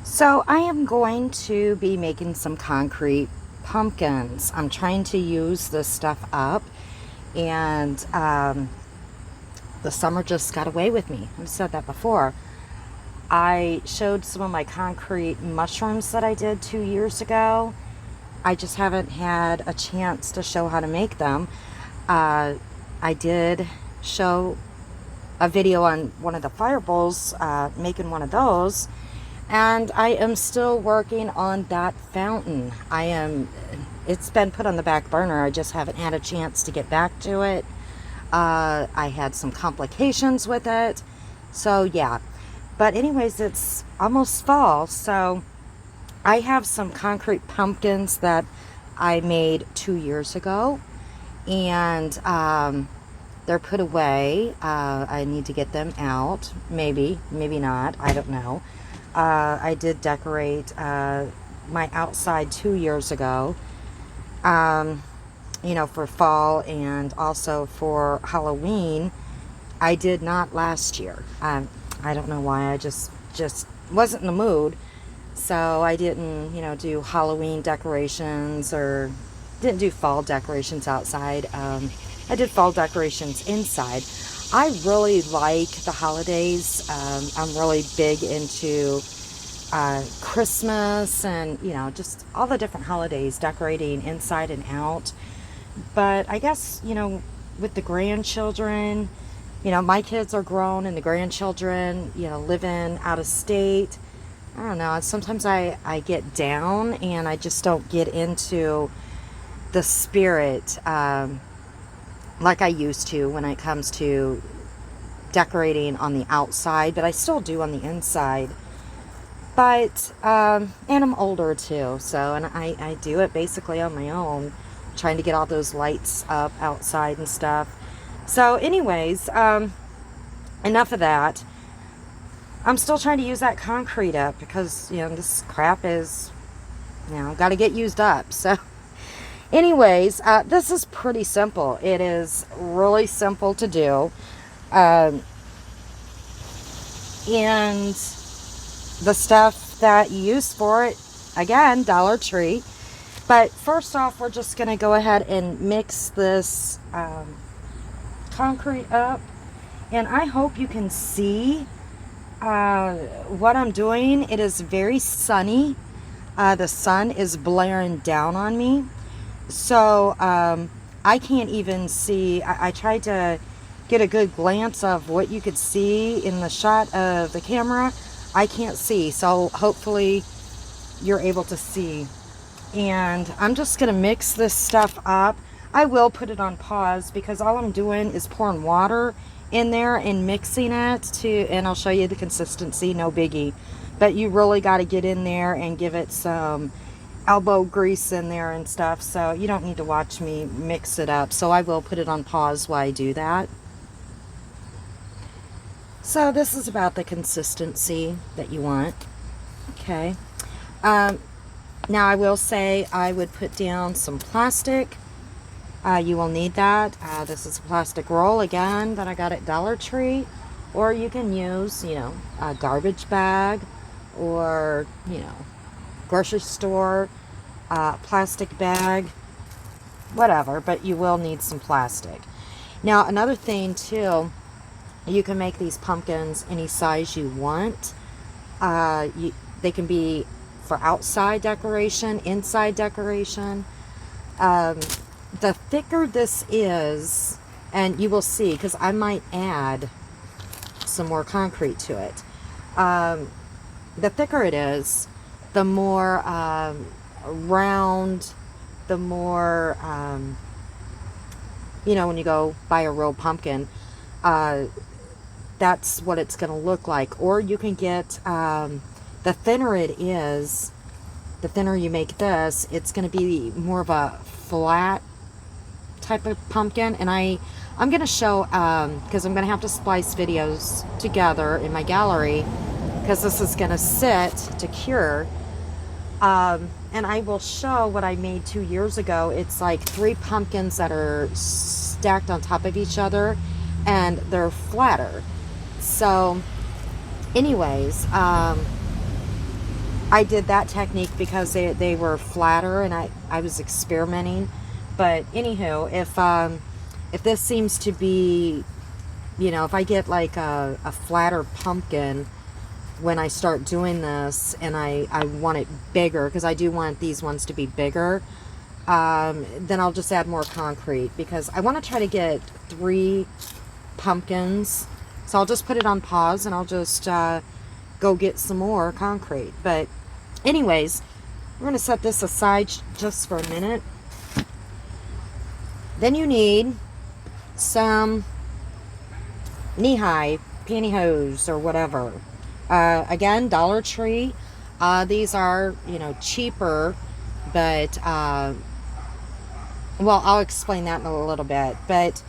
So I am going to be making some concrete pumpkins. I'm trying to use this stuff up, and the summer just got away with me. I've said that before. I showed some of my concrete mushrooms that I did 2 years ago. I just haven't had a chance to show how to make them. I did show a video on one of the fire bowls, making one of those. And I am still working on that fountain. It's been put on the back burner. I just haven't had a chance to get back to it. I had some complications with it. So yeah. But anyways, it's almost fall. So I have some concrete pumpkins that I made 2 years ago. And they're put away. I need to get them out. Maybe not. I don't know. I did decorate my outside 2 years ago, for fall and also for Halloween. I did not last year. I don't know why. I just wasn't in the mood. So I didn't, do Halloween decorations or didn't do fall decorations outside. I did fall decorations inside. I really like the holidays. I'm really big into Christmas and, just all the different holidays, decorating inside and out. But I guess, with the grandchildren, my kids are grown and the grandchildren, living out of state. I don't know. Sometimes I get down and I just don't get into the spirit like I used to when it comes to decorating on the outside, but I still do on the inside. But and I'm older too, so and I do it basically on my own, trying to get all those lights up outside and stuff. So anyways, enough of that. I'm still trying to use that concrete up because this crap is got to get used up. So anyways, this is pretty simple. It is really simple to do. And the stuff that you use for it, again, Dollar Tree. But first off, we're just going to go ahead and mix this concrete up. And I hope you can see what I'm doing. It is very sunny. The sun is blaring down on me. So I can't even see. I tried to get a good glance of what you could see in the shot of the camera. I can't see, so hopefully you're able to see. And I'm just gonna mix this stuff up. I will put it on pause because all I'm doing is pouring water in there and mixing it and I'll show you the consistency, no biggie. But you really got to get in there and give it some elbow grease in there and stuff, so you don't need to watch me mix it up. So I will put it on pause while I do that. So this is about the consistency that you want. Okay. Now I will say I would put down some plastic. You will need that. This is a plastic roll again that I got at Dollar Tree, or you can use, a garbage bag, or grocery store plastic bag, whatever. But you will need some plastic. Now another thing too. You can make these pumpkins any size you want. They can be for outside decoration, inside decoration. The thicker this is, and you will see, because I might add some more concrete to it. The thicker it is, the more round, the more, when you go buy a real pumpkin, that's what it's going to look like. Or you can get, the thinner it is, the thinner you make this, it's going to be more of a flat type of pumpkin. And I'm going to show, because I'm going to have to splice videos together in my gallery, because this is going to sit to cure. And I will show what I made 2 years ago. It's like 3 pumpkins that are stacked on top of each other, and they're flatter. So anyways, I did that technique because they were flatter, and I was experimenting. But anywho, if this seems to be, you know, if I get like a flatter pumpkin when I start doing this, and I want it bigger, because I do want these ones to be bigger, then I'll just add more concrete, because I want to try to get 3 pumpkins. So I'll just put it on pause, and I'll just go get some more concrete. But anyways, we're going to set this aside just for a minute. Then you need some knee-high pantyhose or whatever. Again, Dollar Tree. These are, you know, cheaper, but well, I'll explain that in a little bit. But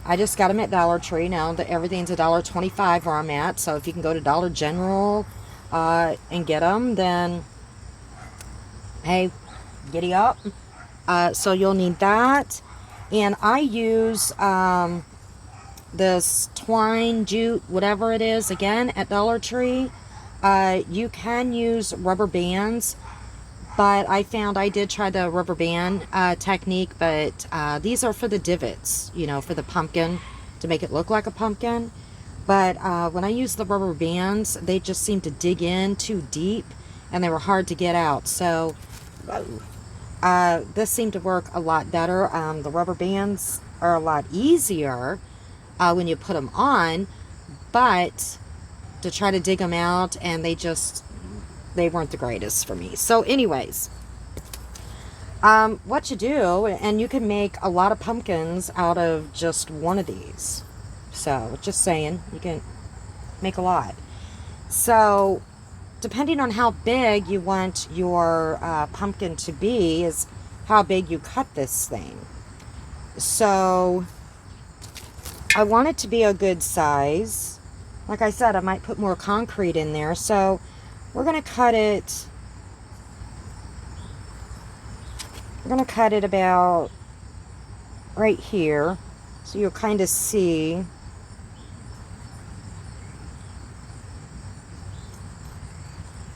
I just got them at Dollar Tree. Now that everything's $1.25 where I'm at, so if you can go to Dollar General and get them, then hey, giddy up. So you'll need that. And I use this twine, jute, whatever it is, again, at Dollar Tree. You can use rubber bands, but I found I did try the rubber band technique, but these are for the divots, you know, for the pumpkin, to make it look like a pumpkin. But when I use the rubber bands, they just seem to dig in too deep, and they were hard to get out. So this seemed to work a lot better. The rubber bands are a lot easier when you put them on, but to try to dig them out, and they weren't the greatest for me. So anyways, what you do, and you can make a lot of pumpkins out of just one of these. So just saying, you can make a lot. So depending on how big you want your pumpkin to be is how big you cut this thing. So I want it to be a good size. Like I said, I might put more concrete in there. So we're going to cut it. We're going to cut it about right here, so you'll kind of see.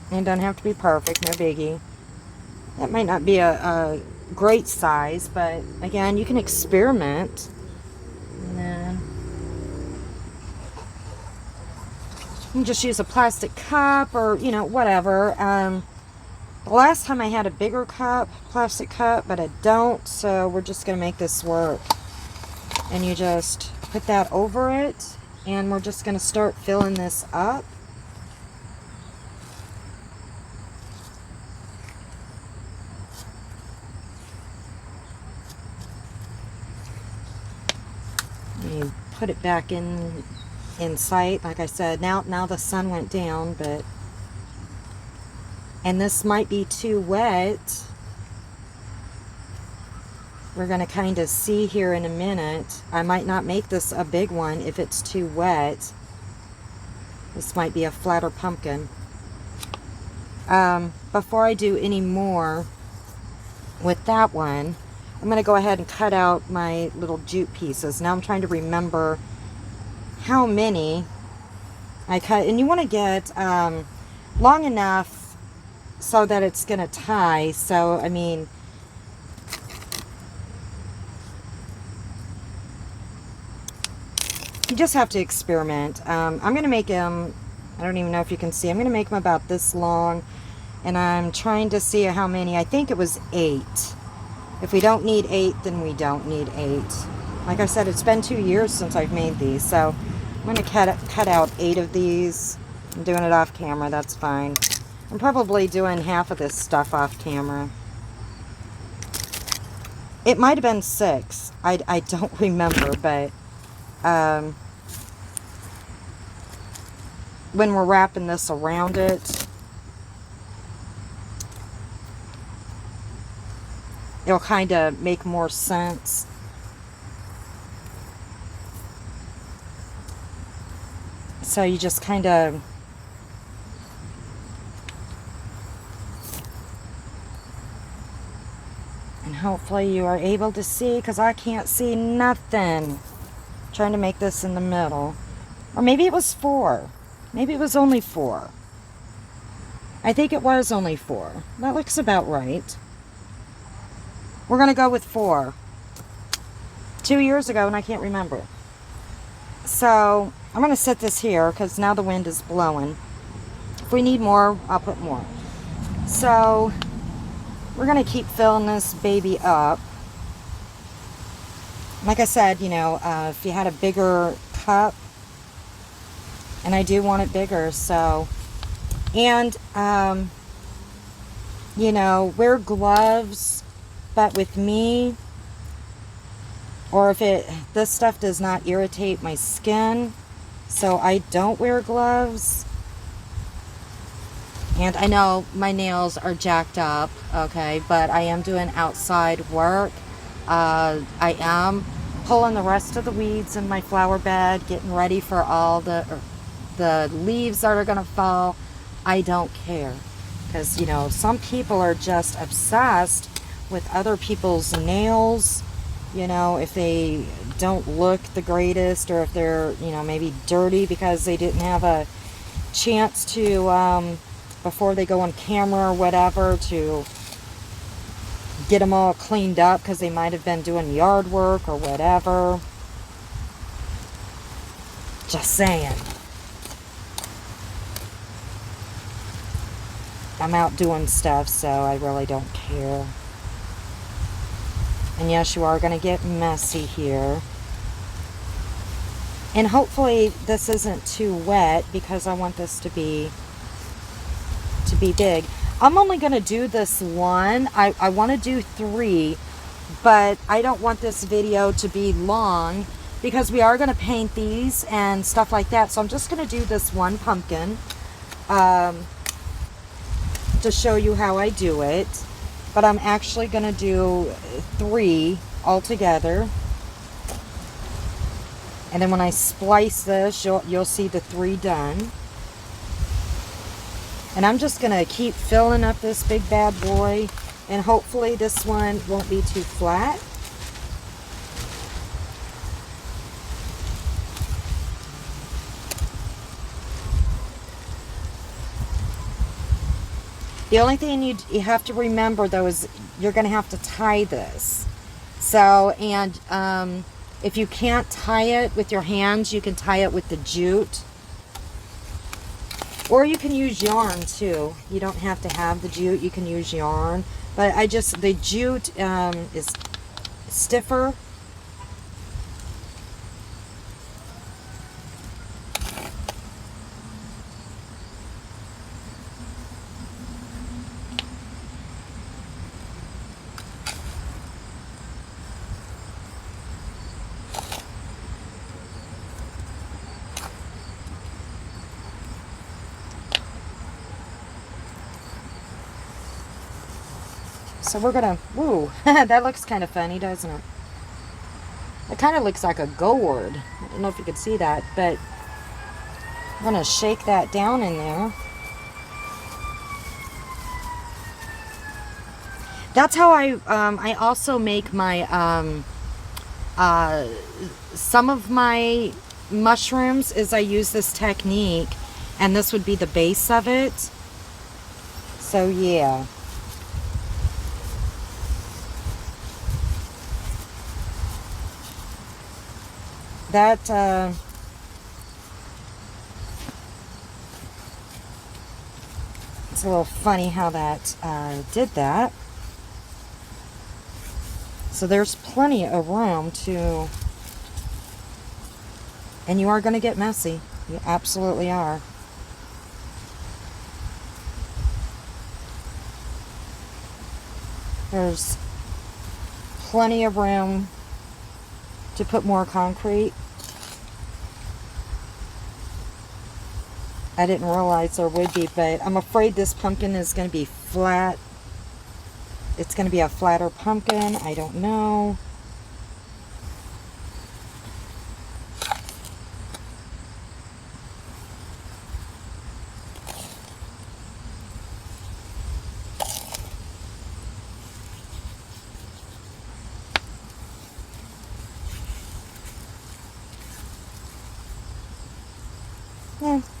And it doesn't have to be perfect, no biggie. That might not be a great size, but again, you can experiment. And then you can just use a plastic cup, or, you know, whatever. The last time I had a bigger cup, plastic cup, but I don't, so we're just going to make this work. And you just put that over it, and we're just going to start filling this up. You put it back in sight. Like I said, now the sun went down, but, and this might be too wet. We're going to kind of see here in a minute. I might not make this a big one if it's too wet. This might be a flatter pumpkin. Before I do any more with that one, I'm going to go ahead and cut out my little jute pieces. Now I'm trying to remember how many I cut. And you want to get long enough so that it's going to tie. So, I mean, you just have to experiment. I'm going to make them, I don't even know if you can see, I'm going to make them about this long. And I'm trying to see how many. I think it was 8. If we don't need 8, then we don't need 8. Like I said, it's been 2 years since I've made these, so I'm going to cut out 8 of these. I'm doing it off camera, that's fine. I'm probably doing half of this stuff off camera. It might have been 6. I don't remember, but when we're wrapping this around it, it'll kind of make more sense. So you just kind of and hopefully you are able to see, because I can't see nothing. I'm trying to make this in the middle. Or maybe it was 4. Maybe it was only 4. I think it was only 4. That looks about right. We're going to go with 4. 2 years ago, and I can't remember. So I'm going to set this here because now the wind is blowing. If we need more, I'll put more. So we're going to keep filling this baby up. Like I said, you know, if you had a bigger cup, and I do want it bigger, so, and, you know, wear gloves, but with me, or if this stuff does not irritate my skin, so I don't wear gloves. And I know my nails are jacked up, okay, but I am doing outside work. I am pulling the rest of the weeds in my flower bed, getting ready for all the leaves that are going to fall. I don't care, because, you know, some people are just obsessed with other people's nails, you know, if they don't look the greatest, or if they're, you know, maybe dirty because they didn't have a chance to, before they go on camera or whatever, to get them all cleaned up because they might have been doing yard work or whatever. Just saying. I'm out doing stuff, so I really don't care. And yes, you are going to get messy here. And hopefully this isn't too wet, because I want this to be big. I'm only going to do this one. I want to do 3, but I don't want this video to be long, because we are going to paint these and stuff like that. So I'm just going to do this one pumpkin to show you how I do it. But I'm actually going to do 3 altogether. And then when I splice this, you'll see the 3 done. And I'm just going to keep filling up this big bad boy. And hopefully this one won't be too flat. The only thing you have to remember, though, is you're going to have to tie this. So, and if you can't tie it with your hands, you can tie it with the jute. Or you can use yarn too. You don't have to have the jute. You can use yarn. But the jute is stiffer. So we're gonna, woo, that looks kind of funny, doesn't it? It kind of looks like a gourd. I don't know if you could see that, but I'm gonna shake that down in there. That's how I also make my, some of my mushrooms is I use this technique, and this would be the base of it. So yeah. That, it's a little funny how that did that. So there's plenty of room to, and you are going to get messy. You absolutely are. There's plenty of room to put more concrete. I didn't realize there would be, but I'm afraid this pumpkin is going to be flat. It's going to be a flatter pumpkin. I don't know.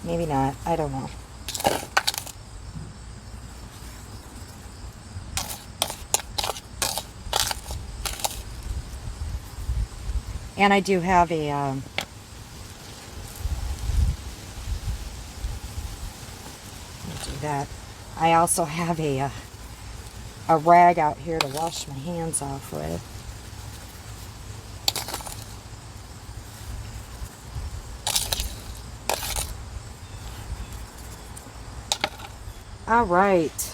Maybe not. I don't know. And I do have a do that. I also have a rag out here to wash my hands off with. All right.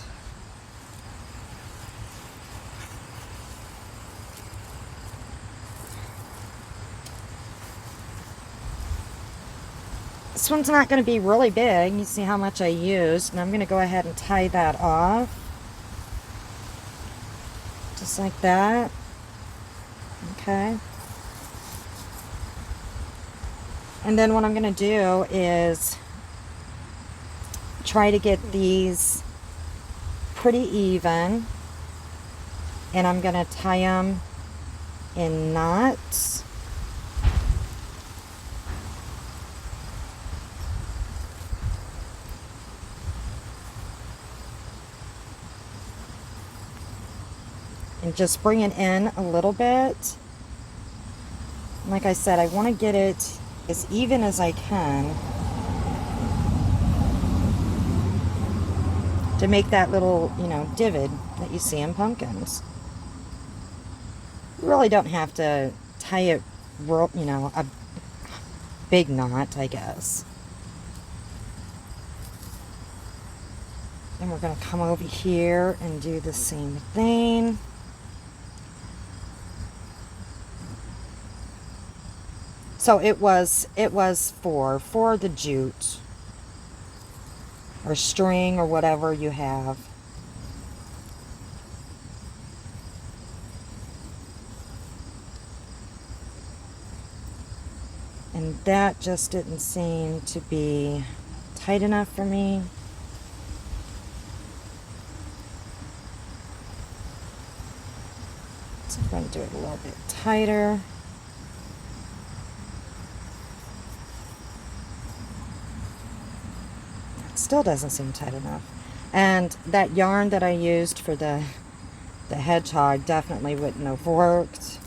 This one's not going to be really big. You see how much I used. And I'm going to go ahead and tie that off. Just like that. Okay. And then what I'm going to do is try to get these pretty even. And I'm going to tie them in knots. And just bring it in a little bit. Like I said, I want to get it as even as I can to make that little, you know, divot that you see in pumpkins. You really don't have to tie it, you know, a big knot, I guess. And we're going to come over here and do the same thing. So it was for the jute or string or whatever you have. And that just didn't seem to be tight enough for me. So I'm going to do it a little bit tighter. Still doesn't seem tight enough. And that yarn that I used for the hedgehog definitely wouldn't have worked.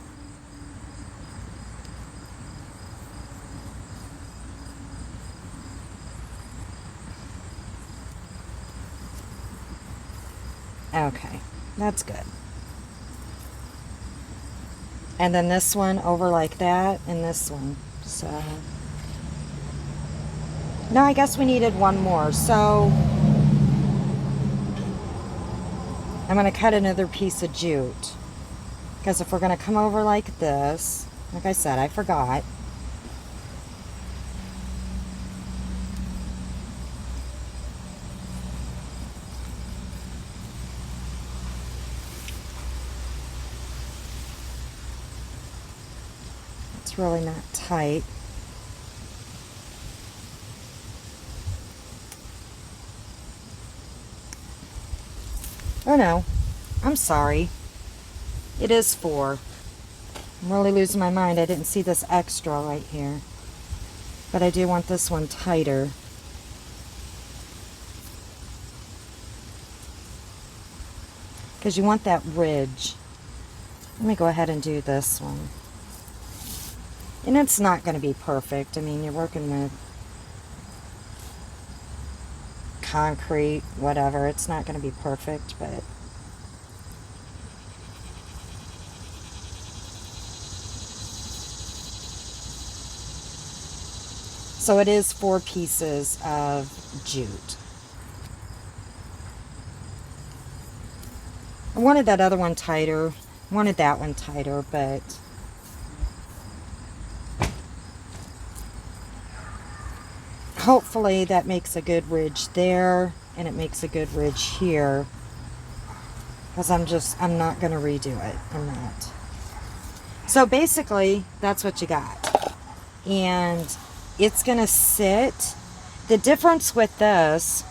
Okay, that's good. And then this one over like that, and this one. So no, I guess we needed one more. So I'm going to cut another piece of jute. Because if we're going to come over like this, like I said, I forgot. It's really not tight. Oh no, I'm sorry. It is 4. I'm really losing my mind. I didn't see this extra right here. But I do want this one tighter. Because you want that ridge. Let me go ahead and do this one. And it's not going to be perfect. I mean, you're working with concrete, whatever. It's not going to be perfect, but so it is 4 pieces of jute. I wanted that other one tighter. I wanted that one tighter, but hopefully that makes a good ridge there, and it makes a good ridge here. Because I'm not going to redo it. I'm not. So basically, that's what you got. And it's going to sit. The difference with this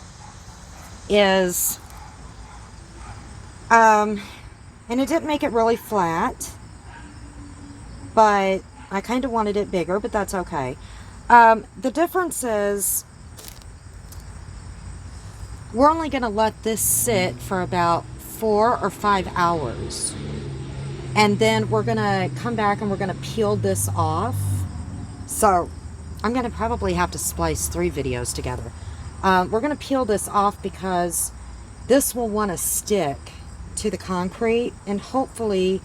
is, and it didn't make it really flat, but I kind of wanted it bigger, but that's okay. The difference is we're only going to let this sit for about 4 or 5 hours. And then we're gonna come back and we're gonna peel this off. So I'm gonna probably have to splice 3 videos together. We're gonna peel this off because this will want to stick to the concrete, and hopefully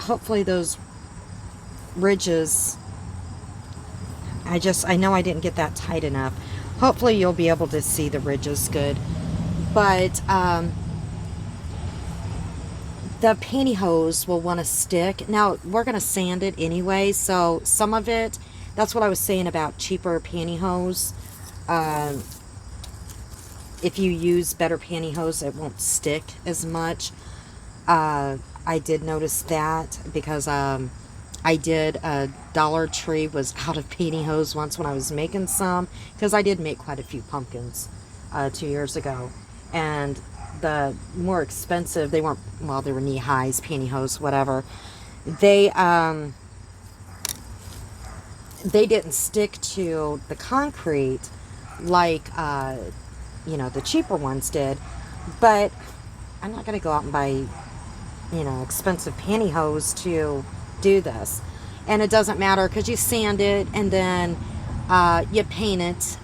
those ridges, I know I didn't get that tight enough. Hopefully you'll be able to see the ridges good. But the pantyhose will want to stick. Now, we're going to sand it anyway, so some of it, that's what I was saying about cheaper pantyhose. If you use better pantyhose, it won't stick as much. I did notice that because I did, Dollar Tree was out of pantyhose once when I was making some, because I did make quite a few pumpkins 2 years ago. And the more expensive, they weren't, well, they were knee highs, pantyhose, whatever. They didn't stick to the concrete like, you know, the cheaper ones did. But I'm not going to go out and buy, you know, expensive pantyhose to do this. And it doesn't matter because you sand it and then you paint it,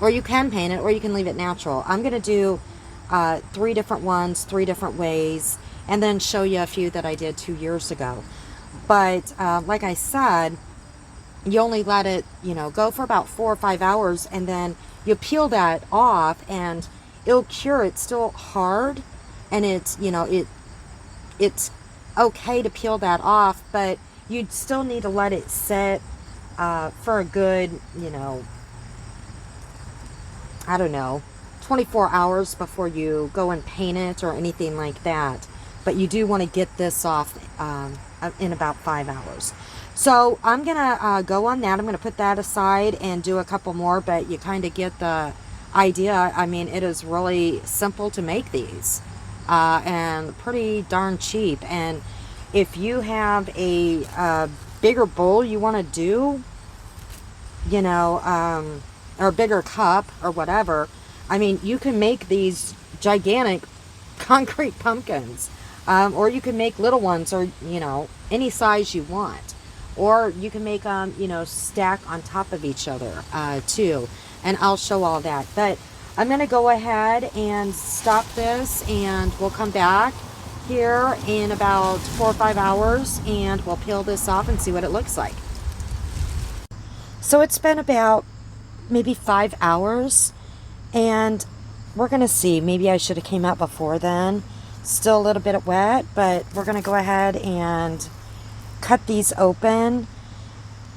or you can paint it, or you can leave it natural. I'm going to do 3 different ones, 3 different ways, and then show you a few that I did 2 years ago. But like I said, you only let it, you know, go for about 4 or 5 hours, and then you peel that off and it'll cure. It's still hard, and it's, you know, it's okay to peel that off, but you'd still need to let it set for a good, you know, I don't know, 24 hours before you go and paint it or anything like that. But you do want to get this off in about 5 hours. So I'm going to go on that. I'm going to put that aside and do a couple more, but you kind of get the idea. I mean, it is really simple to make these and pretty darn cheap. And if you have a bigger bowl you want to do, you know, or a bigger cup or whatever, I mean, you can make these gigantic concrete pumpkins, or you can make little ones, or, you know, any size you want. Or you can make them, you know, stack on top of each other, too. And I'll show all that. But I'm going to go ahead and stop this, and we'll come back here in about 4 or 5 hours, and we'll peel this off and see what it looks like. So it's been about maybe 5 hours, and we're going to see. Maybe I should have came out before then. Still a little bit wet, but we're going to go ahead and cut these open.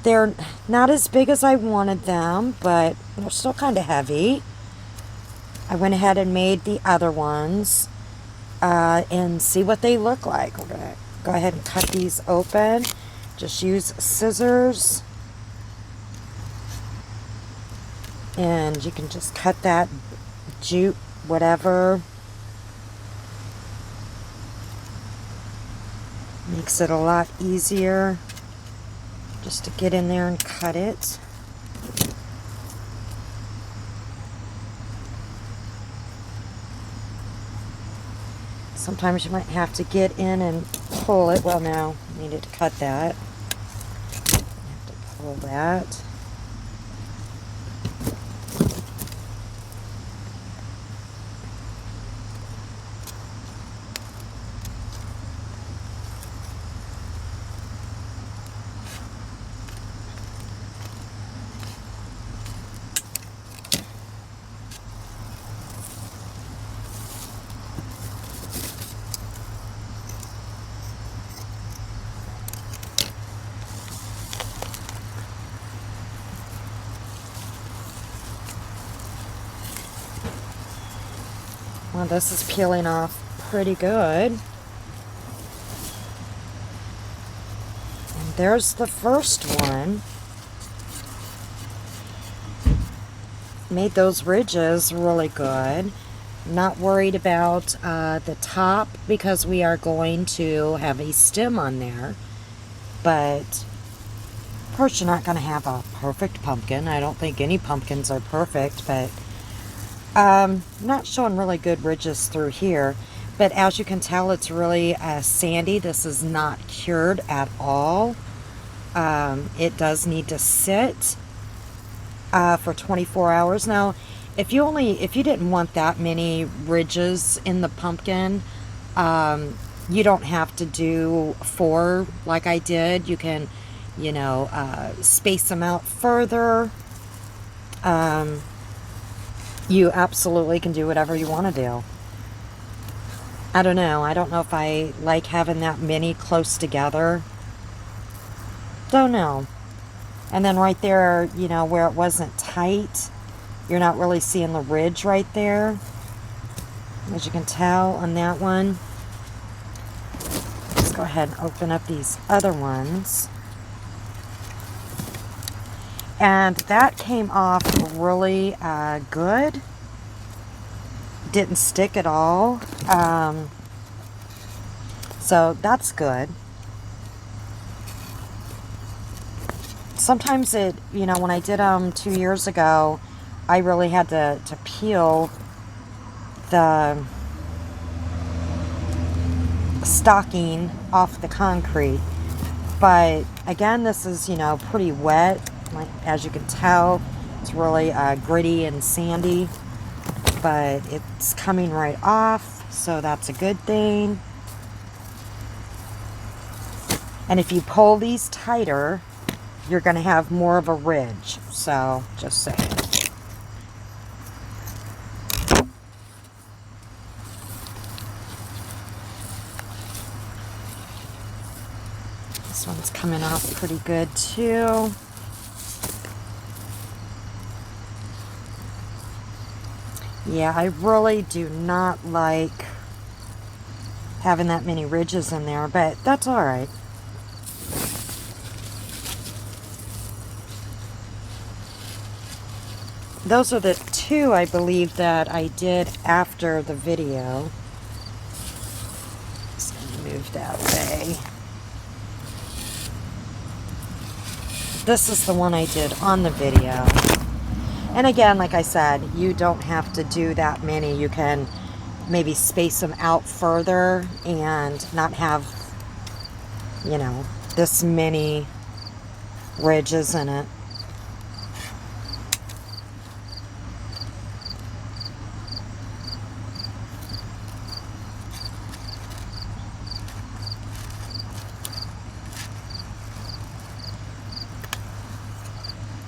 They're not as big as I wanted them, but they're still kind of heavy. I went ahead and made the other ones and see what they look like. We're going to go ahead and cut these open. Just use scissors. And you can just cut that jute, whatever. Makes it a lot easier just to get in there and cut it. Sometimes you might have to get in and pull it. Well, now I needed to cut that. I have to pull that. Well, this is peeling off pretty good. And there's the first one. Made those ridges really good. Not worried about the top because we are going to have a stem on there. But of course you're not going to have a perfect pumpkin. I don't think any pumpkins are perfect, but not showing really good ridges through here. But as you can tell, it's really sandy. This is not cured at all. It does need to sit for 24 hours. Now, if you didn't want that many ridges in the pumpkin, you don't have to do 4 like I did. You can, you know, space them out further. You absolutely can do whatever you want to do. I don't know. I don't know if I like having that many close together. Don't know. And then right there, you know, where it wasn't tight, you're not really seeing the ridge right there, as you can tell on that one. Let's go ahead and open up these other ones. And that came off really good. Didn't stick at all. So that's good. Sometimes it, you know, when I did them 2 years ago, I really had to peel the stocking off the concrete. But again, this is, you know, pretty wet. Like, as you can tell, it's really gritty and sandy. But it's coming right off, so that's a good thing. And if you pull these tighter, you're going to have more of a ridge. So, just saying. This one's coming off pretty good too. Yeah, I really do not like having that many ridges in there, but that's all right. Those are the 2, I believe, that I did after the video. Just gonna move that way. This is the one I did on the video. And again, like I said, you don't have to do that many. You can maybe space them out further and not have, you know, this many ridges in it.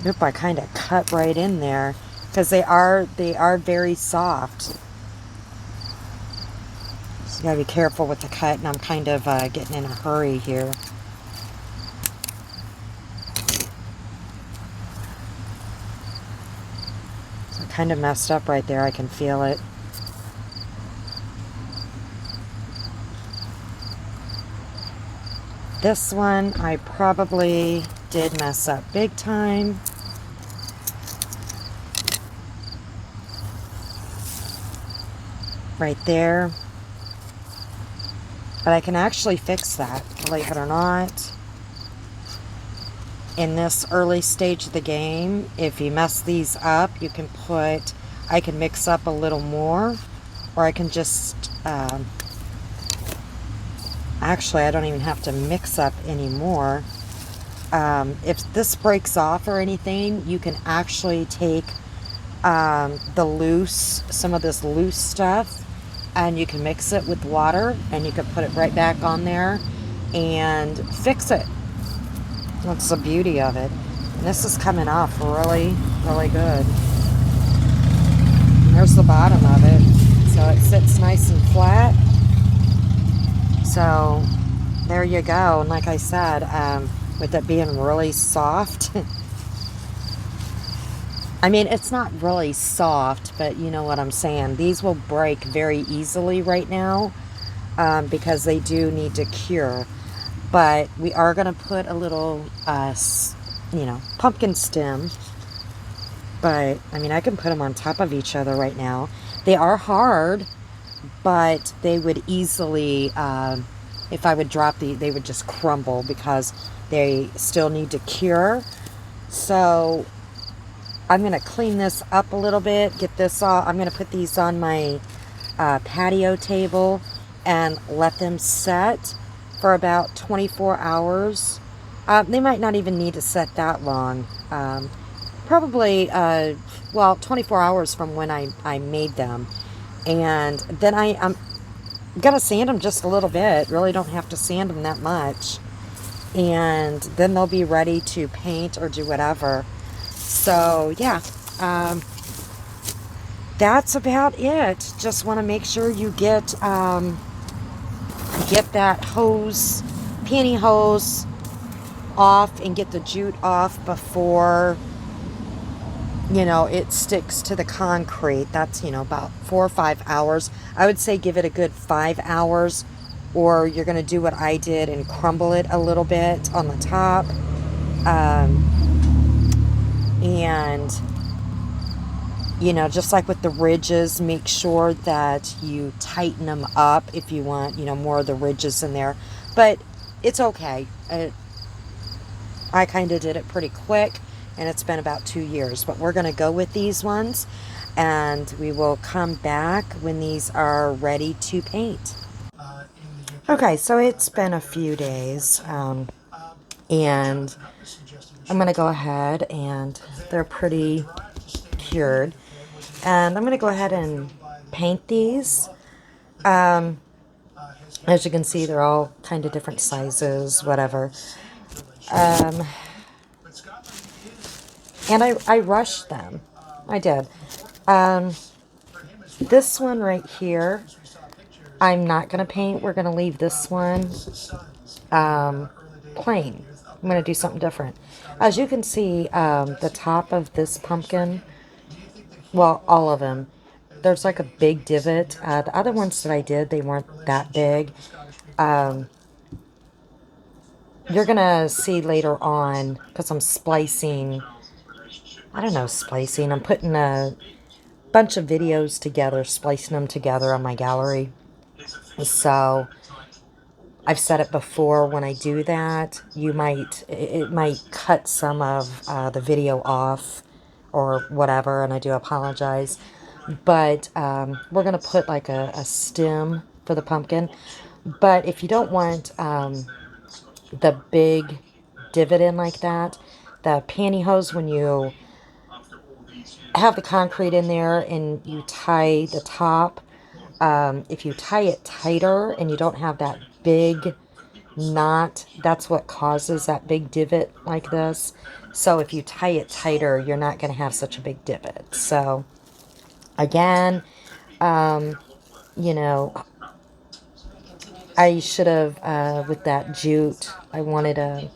Oop, I kind of cut right in there because they are very soft. So you gotta be careful with the cut, and I'm kind of getting in a hurry here. So I kind of messed up right there. I can feel it. This one I probably did mess up big time. Right there. But I can actually fix that, believe it or not. In this early stage of the game, if you mess these up, you can put, I can mix up a little more, or I can just, actually I don't even have to mix up anymore. If this breaks off or anything, you can actually take some of this loose stuff, and you can mix it with water, and you can put it right back on there and fix it. That's the beauty of it. And this is coming off really, really good. There's the bottom of it. So it sits nice and flat. So there you go. And like I said, with it being really soft, I mean, it's not really soft, but you know what I'm saying. These will break very easily right now because they do need to cure. But we are going to put a little, you know, pumpkin stem. But, I mean, I can put them on top of each other right now. They are hard, but they would easily, if I would drop they would just crumble because they still need to cure. So I'm going to clean this up a little bit, get this all. I'm going to put these on my patio table and let them set for about 24 hours. They might not even need to set that long. Probably, well, 24 hours from when I made them. And then I'm going to sand them just a little bit. Really don't have to sand them that much. And then they'll be ready to paint or do whatever. So, yeah. That's about it. Just want to make sure you get that hose, pantyhose off and get the jute off before, you know, it sticks to the concrete. That's, you know, about 4 or 5 hours. I would say give it a good 5 hours, or you're going to do what I did and crumble it a little bit on the top. And, you know, just like with the ridges, make sure that you tighten them up if you want, you know, more of the ridges in there. But it's okay. I kind of did it pretty quick, and it's been about 2 years. But we're going to go with these ones, and we will come back when these are ready to paint. Okay, so it's been a few days, and I'm going to go ahead, and they're pretty cured. And I'm going to go ahead and paint these. As you can see, they're all kind of different sizes, whatever. And I rushed them. I did. This one right here, I'm not going to paint. We're going to leave this one plain. I'm going to do something different. As you can see, the top of this pumpkin, well, all of them, there's like a big divot. The other ones that I did, they weren't that big. You're going to see later on, because I'm splicing, I don't know, splicing. I'm putting a bunch of videos together, splicing them together on my gallery. So I've said it before, when I do that, it might cut some of the video off or whatever, and I do apologize. But we're going to put like a stem for the pumpkin. But if you don't want the big divot in like that, the pantyhose, when you have the concrete in there and you tie the top, if you tie it tighter and you don't have that big knot, that's what causes that big divot like this. So if you tie it tighter, you're not going to have such a big divot. So again, you know, I should have, with that jute, I wanted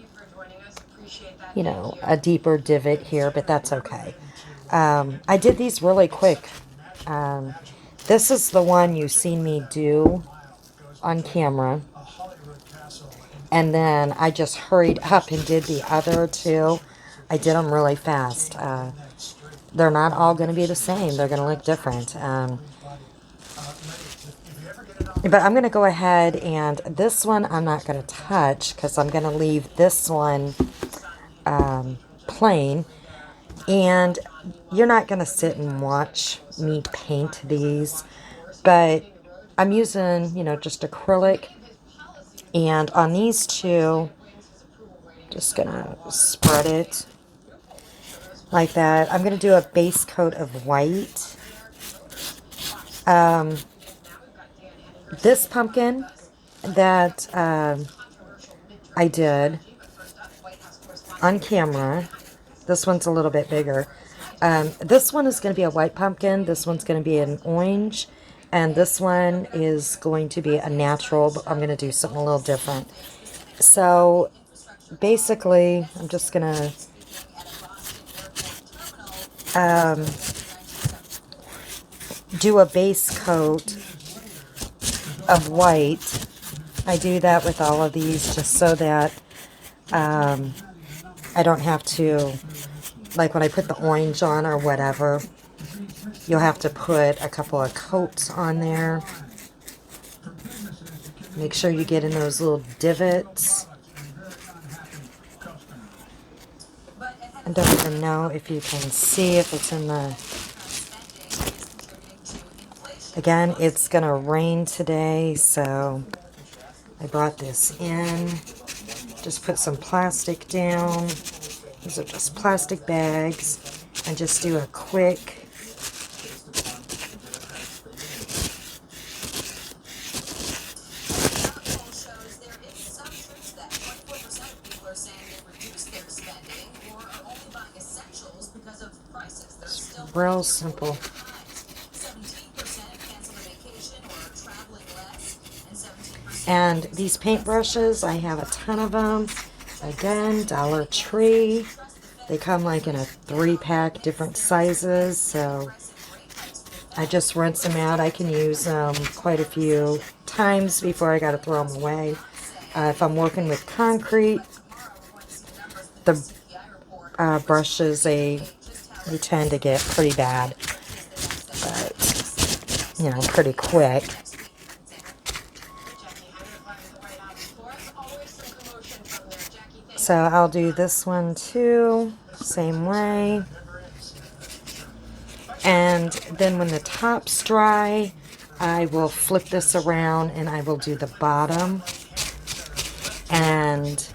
you know, a deeper divot here, but that's okay. I did these really quick. This is the one you've seen me do on camera. And then I just hurried up and did the other two. I did them really fast. They're not all going to be the same. They're going to look different. But I'm going to go ahead, and this one I'm not going to touch because I'm going to leave this one plain. And you're not going to sit and watch me paint these. But I'm using, you know, just acrylic. And on these two, just going to spread it like that. I'm going to do a base coat of white. This pumpkin that I did on camera, this one's a little bit bigger. This one is going to be a white pumpkin. This one's going to be an orange. And this one is going to be a natural, but I'm going to do something a little different. So basically, I'm just going to do a base coat of white. I do that with all of these just so that I don't have to, like when I put the orange on or whatever, you'll have to put a couple of coats on there. Make sure you get in those little divots. I don't even know if you can see if it's in the Again, it's gonna rain today, so I brought this in. Just put some plastic down. These are just plastic bags. And just do a quick real simple. And these paintbrushes, I have a ton of them. Again, Dollar Tree. They come like in a 3-pack, different sizes. So I just rinse them out. I can use them quite a few times before I got to throw them away. If I'm working with concrete, the brushes, they tend to get pretty bad. But, you know, pretty quick. So I'll do this one too, same way. And then when the top's dry, I will flip this around and I will do the bottom. And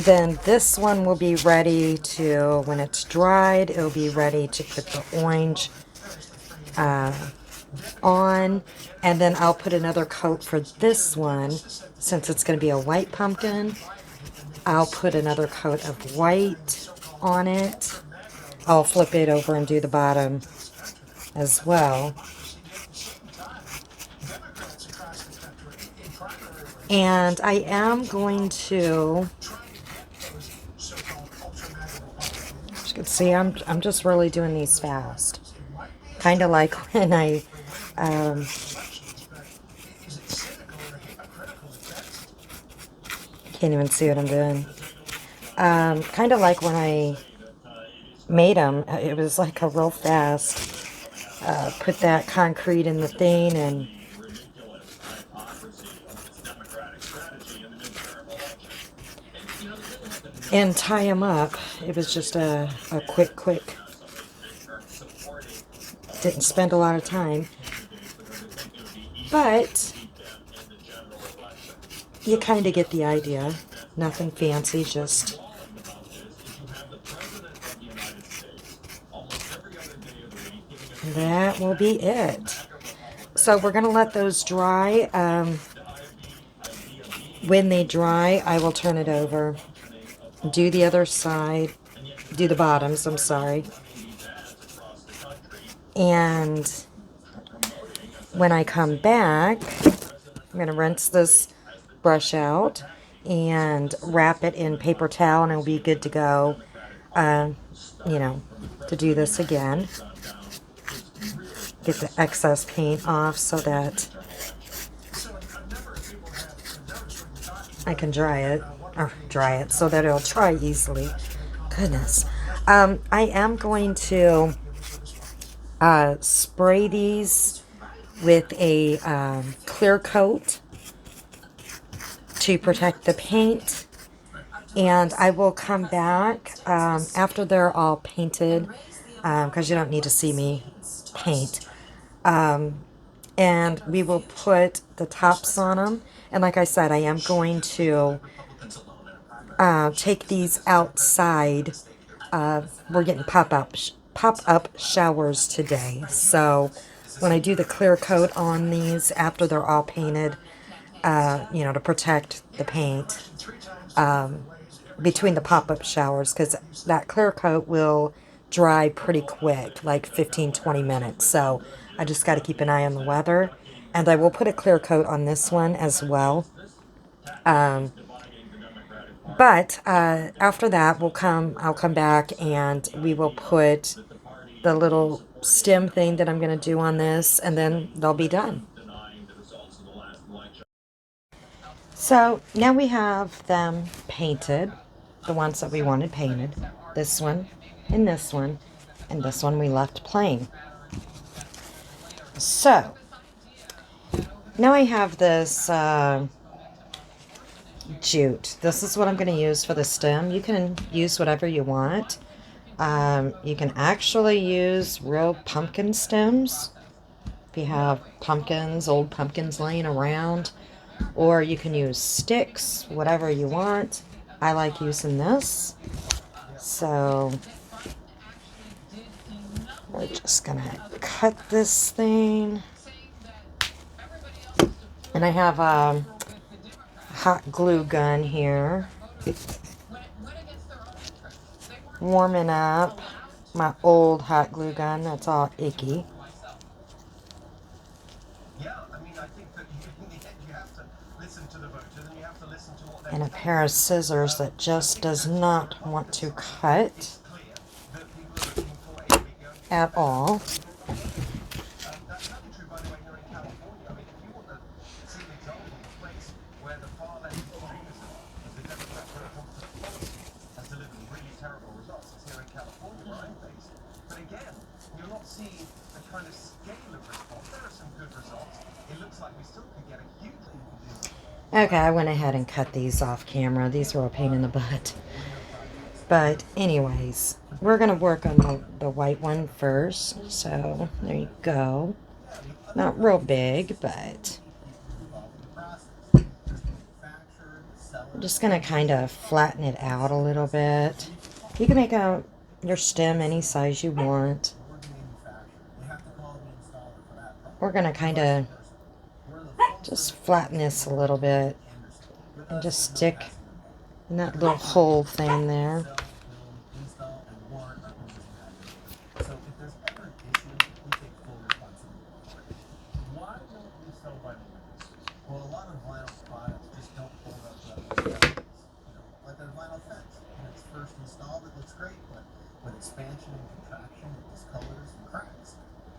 then this one will be ready to, when it's dried, it'll be ready to put the orange on. And then I'll put another coat for this one. Since it's going to be a white pumpkin, I'll put another coat of white on it. I'll flip it over and do the bottom as well. And I am going to, as you can see, I'm just really doing these fast. Kind of like when I can't even see what I'm doing. Kind of like when I made them, it was like a real fast. Put that concrete in the thing and tie them up. It was just a quick. Didn't spend a lot of time, but you kind of get the idea. Nothing fancy, just that will be it. So we're going to let those dry. When they dry, I will turn it over. Do the other side. Do the bottoms, I'm sorry. And when I come back, I'm going to rinse this brush out and wrap it in paper towel, and it'll be good to go, you know, to do this again. Get the excess paint off so that I can dry it so that it'll dry easily. Goodness. I am going to spray these with a clear coat to protect the paint, and I will come back after they're all painted, because you don't need to see me paint, and we will put the tops on them. And like I said, I am going to take these outside. We're getting pop-up showers today, so when I do the clear coat on these after they're all painted, you know, to protect the paint between the pop-up showers, because that clear coat will dry pretty quick, like 15-20 minutes. So I just got to keep an eye on the weather, and I will put a clear coat on this one as well. But after that, I'll come back and we will put the little stem thing that I'm going to do on this, and then they'll be done. So now we have them painted, the ones that we wanted painted. This one, and this one we left plain. So now I have this jute. This is what I'm going to use for the stem. You can use whatever you want. You can actually use real pumpkin stems if you have pumpkins, old pumpkins laying around, or you can use sticks, whatever you want. I like using this. So we're just gonna cut this thing. And I have a hot glue gun here. Warming up my old hot glue gun that's all icky. And a pair of scissors that just does not want to cut at all. Okay, I went ahead and cut these off camera. These were a pain in the butt. But anyways, we're going to work on the white one first. So there you go. Not real big, but I'm just going to kind of flatten it out a little bit. You can make your stem any size you want. We're going to kind of just flatten this a little bit and just stick in that little hole thing there. Expansion and contraction, it discolors and cracks.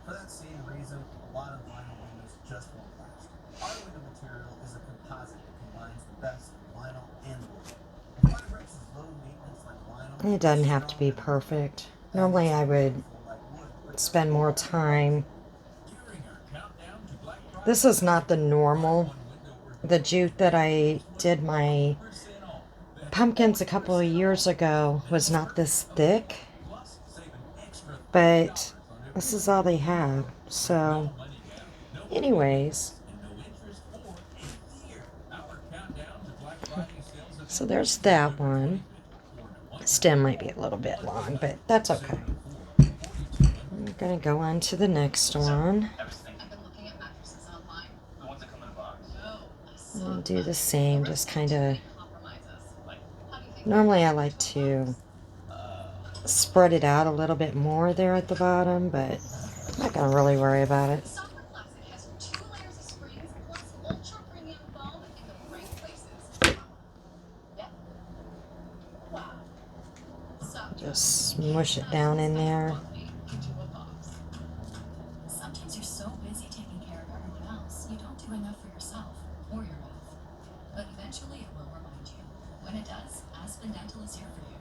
For that same reason, a lot of vinyl windows just won't last. Our window material is a composite that combines the best of vinyl and wood. Fiberglass is low maintenance like vinyl. It doesn't have to be perfect. Normally I would spend more time. This is not the normal. The jute that I did my pumpkins a couple of years ago was not this thick. But this is all they have. So anyways, so there's that one. Stem might be a little bit long, but that's okay. I'm gonna go on to the next one and do the same. Just kind of, normally I like to spread it out a little bit more there at the bottom, but I'm not gonna really worry about it. Just smush it down in there. Sometimes you're so busy taking care of everyone else, you don't do enough for yourself or your health. But eventually it will remind you. When it does, Aspen Dental is here for you.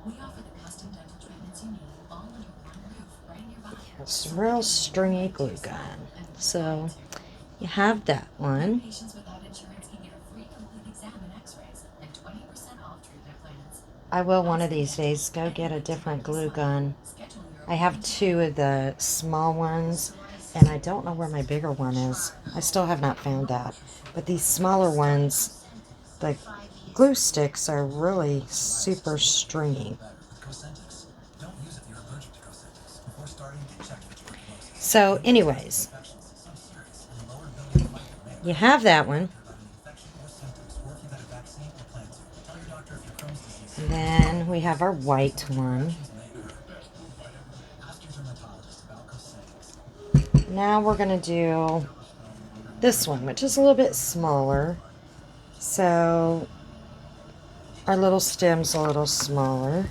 We offer the custom dental treatments you need all under one roof right in your body. It's a real stringy glue gun. So you have that one. Patients without insurance can get a free complete exam and x-rays and 20% off treatment plans. I will one of these days go get a different glue gun. I have two of the small ones, and I don't know where my bigger one is. I still have not found that. But these smaller ones, the glue sticks are really super stringy. So anyways, you have that one. And then we have our white one. Now we're going to do this one, which is a little bit smaller. So our little stem's a little smaller.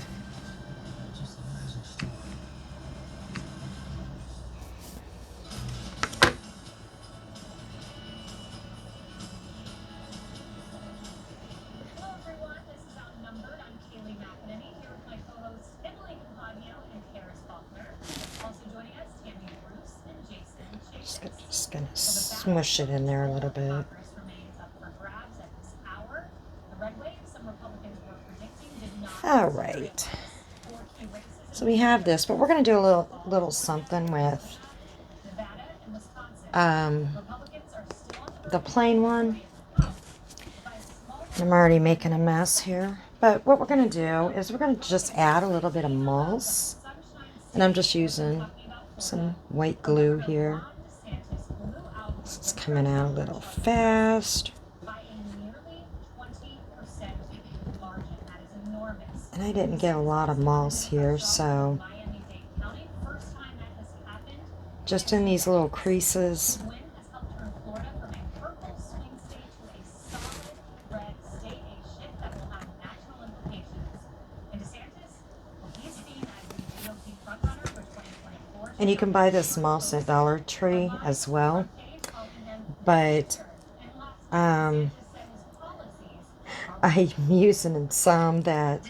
Just gonna smush it in there a little bit. All right. So we have this, but we're going to do a little something with the plain one. I'm already making a mess here. But what we're going to do is we're going to just add a little bit of moss. And I'm just using some white glue here. This is coming out a little fast. And I didn't get a lot of moss here, so just in these little creases. And you can buy this moss at Dollar Tree as well. But I'm using some that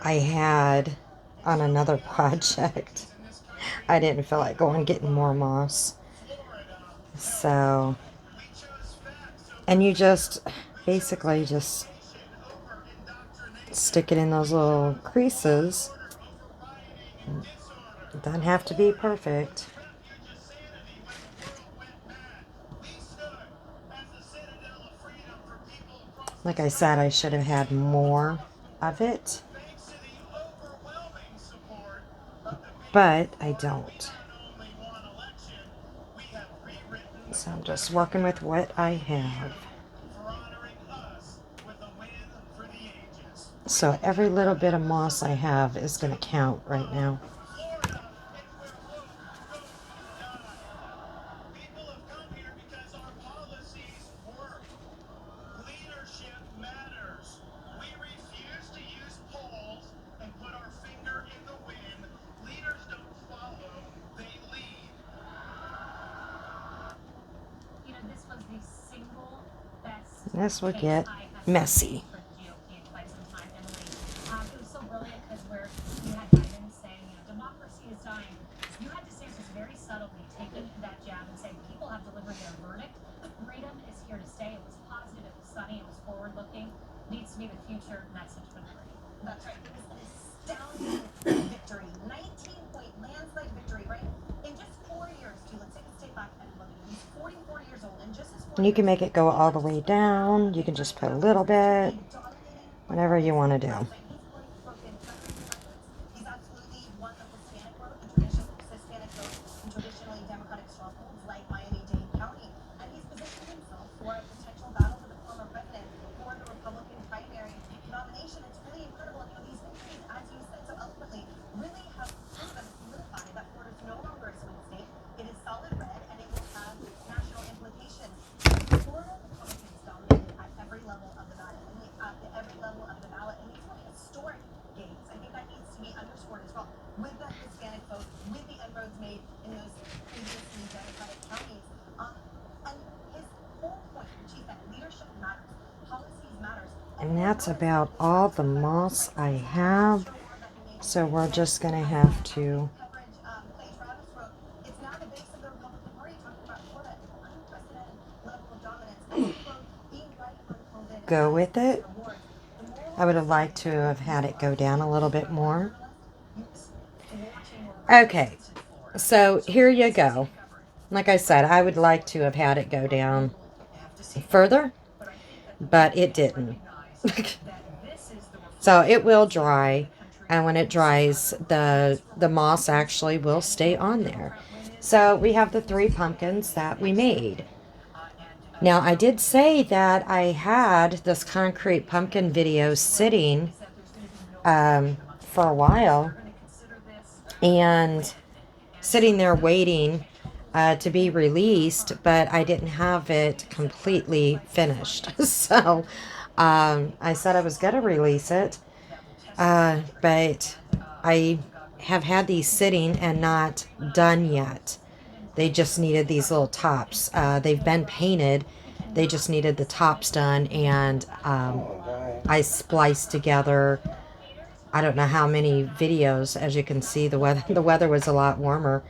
I had on another project. I didn't feel like going and getting more moss. So, and you just basically just stick it in those little creases. It doesn't have to be perfect. Like I said, I should have had more of it, but I don't. So I'm just working with what I have. So every little bit of moss I have is going to count right now. This will get messy. Needs to be the future message for the party. That's right. It was an astounding victory. 19-point landslide victory, right? In just 4 years, let's take a step back and look. He's 44 years old, and just as And you can make it go all the way down. You can just put a little bit, whatever you want to do. He's absolutely one of the Hispanic growth and traditionally Democratic strongholds like Miami-Dade County, and he's positioned himself for a potential battle with the former president for the Republican primary nomination. It's really incredible. You know, these victories, as you said so eloquently, really have proven solidified that Florida is no longer a swing state. It is solid red, and it will have national implications. Florida Republicans dominated at every level of the ballot, and these were historic gains. I think that needs to be underscored as well. With the Hispanic vote, with the inroads made in those previously Democratic counties, and his whole point, which he said, leadership matters, policies matters. And that's about all the moss I have. So we're just going to have to go with it. I would have liked to have had it go down a little bit more. Okay, so here you go. Like I said, I would like to have had it go down further, but it didn't. So it will dry, and when it dries, the moss actually will stay on there. So we have the 3 pumpkins that we made. Now, I did say that I had this concrete pumpkin video sitting for a while and sitting there waiting to be released, but I didn't have it completely finished. So I said I was going to release it, but I have had these sitting and not done yet. They just needed these little tops. They've been painted. They just needed the tops done, and I spliced together, I don't know how many videos. As you can see, the weather was a lot warmer.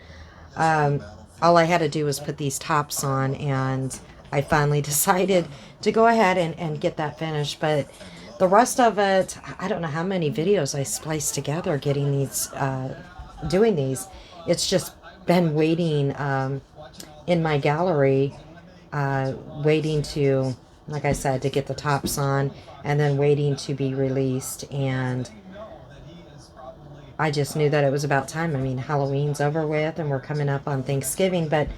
All I had to do was put these tops on, and I finally decided to go ahead and get that finished. But the rest of it, I don't know how many videos I spliced together getting these, doing these. It's just been waiting in my gallery, waiting to, like I said, to get the tops on, and then waiting to be released. And I just knew that it was about time. I mean, Halloween's over with and we're coming up on Thanksgiving, but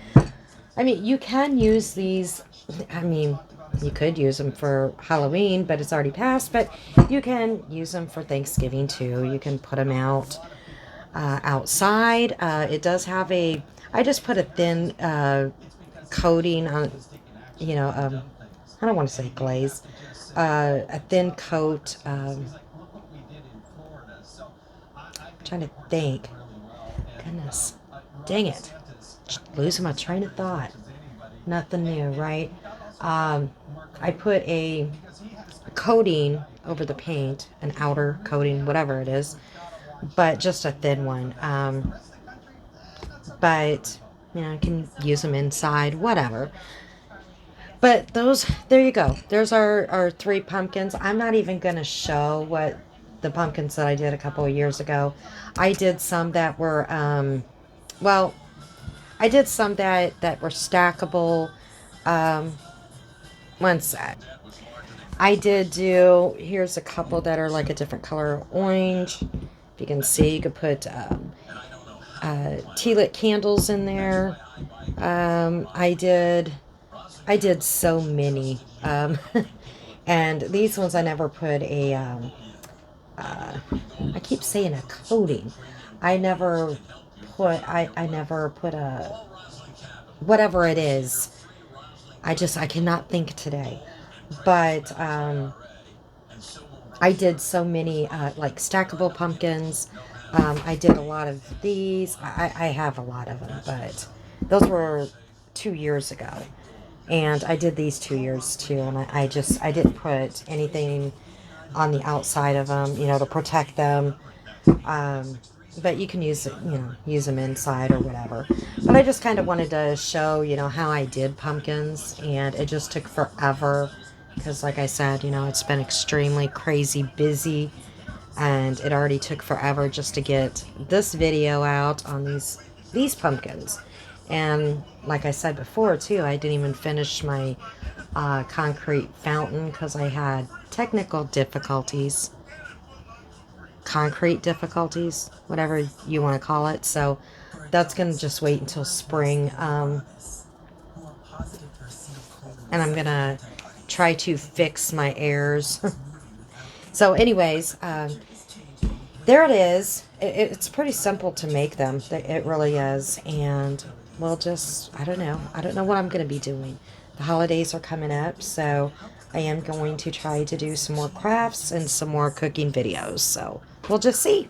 I mean, you can use these. I mean, you could use them for Halloween, but it's already passed, but you can use them for Thanksgiving too. You can put them out outside. It does have a, I just put a thin coating on, you know, I don't want to say glaze, a thin coat, trying to think. Goodness, dang it, losing my train of thought. Nothing new, right? I put a coating over the paint, an outer coating, whatever it is, but just a thin one. But you know, I can use them inside, whatever. But those, there you go. There's our 3 pumpkins. I'm not even going to show what the pumpkins that I did a couple of years ago. I did some that were, well, I did some that were stackable. One sec. I did do, here's a couple that are like a different color orange. If you can see, you could put tea lit candles in there. I did so many. And these ones I never put a, I keep saying a coating. I never put a, whatever it is. I cannot think today. But I did so many like stackable pumpkins. I did a lot of these. I have a lot of them, but those were 2 years ago. And I did these 2 years too. And I didn't put anything on the outside of them, you know, to protect them. But you can use them inside or whatever. But I just kind of wanted to show, you know, how I did pumpkins, and it just took forever because, like I said, you know, it's been extremely crazy busy, and it already took forever just to get this video out on these pumpkins. And like I said before too, I didn't even finish my concrete fountain because I had technical difficulties. Concrete difficulties, whatever you want to call it. So that's going to just wait until spring. And I'm going to try to fix my errors. So anyways, there it is. It's pretty simple to make them. It really is. And we'll just, I don't know what I'm going to be doing. The holidays are coming up, so I am going to try to do some more crafts and some more cooking videos. So we'll just see.